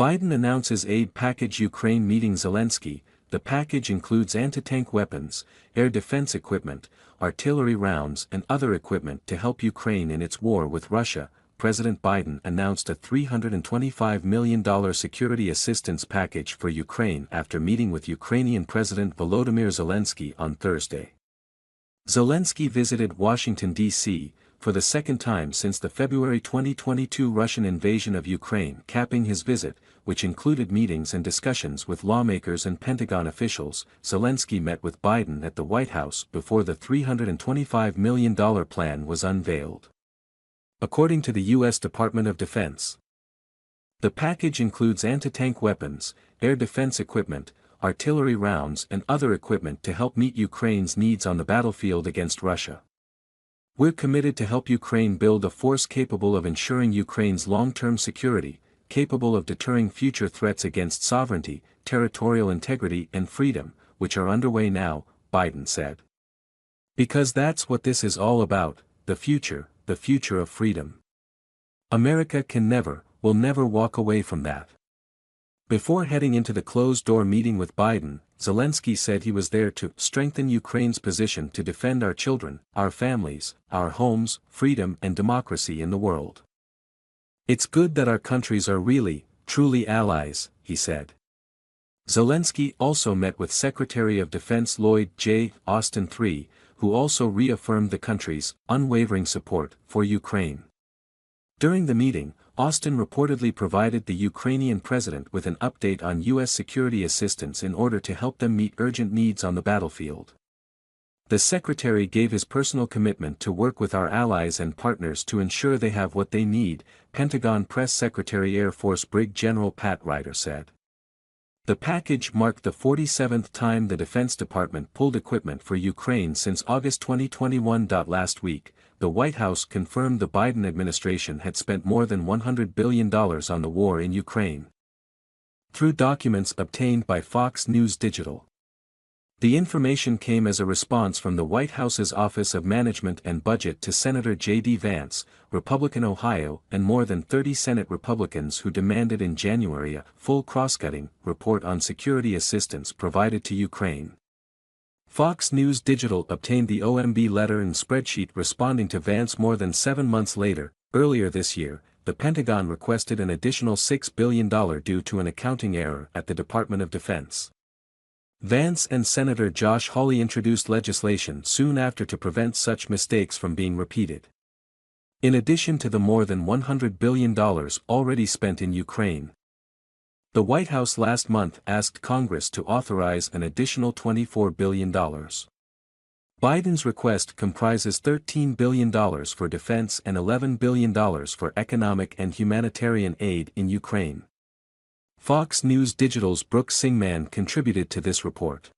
Biden announces aid package Ukraine meeting Zelenskyy. The package includes anti-tank weapons, air defense equipment, artillery rounds and other equipment to help Ukraine in its war with Russia. President Biden announced a $325 million security assistance package for Ukraine after meeting with Ukrainian President Volodymyr Zelenskyy on Thursday. Zelenskyy visited Washington, D.C., for the second time since the February 2022 Russian invasion of Ukraine, capping his visit, which included meetings and discussions with lawmakers and Pentagon officials. Zelenskyy met with Biden at the White House before the $325 million plan was unveiled. According to the U.S. Department of Defense, the package includes anti-tank weapons, air defense equipment, artillery rounds and other equipment to help meet Ukraine's needs on the battlefield against Russia. We're committed to help Ukraine build a force capable of ensuring Ukraine's long-term security, capable of deterring future threats against sovereignty, territorial integrity and freedom, which are underway now, Biden said. Because that's what this is all about, the future of freedom. America can never, will never walk away from that. Before heading into the closed-door meeting with Biden, Zelenskyy said he was there to strengthen Ukraine's position to defend our children, our families, our homes, freedom and democracy in the world. It's good that our countries are really, truly allies, he said. Zelenskyy also met with Secretary of Defense Lloyd J. Austin III, who also reaffirmed the country's unwavering support for Ukraine. During the meeting, Austin reportedly provided the Ukrainian president with an update on U.S. security assistance in order to help them meet urgent needs on the battlefield. The secretary gave his personal commitment to work with our allies and partners to ensure they have what they need, Pentagon Press Secretary Air Force Brig General Pat Ryder said. The package marked the 47th time the Defense Department pulled equipment for Ukraine since August 2021. Last week, the White House confirmed the Biden administration had spent more than $100 billion on the war in Ukraine. Through documents obtained by Fox News Digital. The information came as a response from the White House's Office of Management and Budget to Senator J.D. Vance, Republican Ohio, and more than 30 Senate Republicans who demanded in January a full cross-cutting report on security assistance provided to Ukraine. Fox News Digital obtained the OMB letter and spreadsheet responding to Vance more than 7 months later. Earlier this year, the Pentagon requested an additional $6 billion due to an accounting error at the Department of Defense. Vance and Senator Josh Hawley introduced legislation soon after to prevent such mistakes from being repeated. In addition to the more than $100 billion already spent in Ukraine, the White House last month asked Congress to authorize an additional $24 billion. Biden's request comprises $13 billion for defense and $11 billion for economic and humanitarian aid in Ukraine. Fox News Digital's Brooke Singman contributed to this report.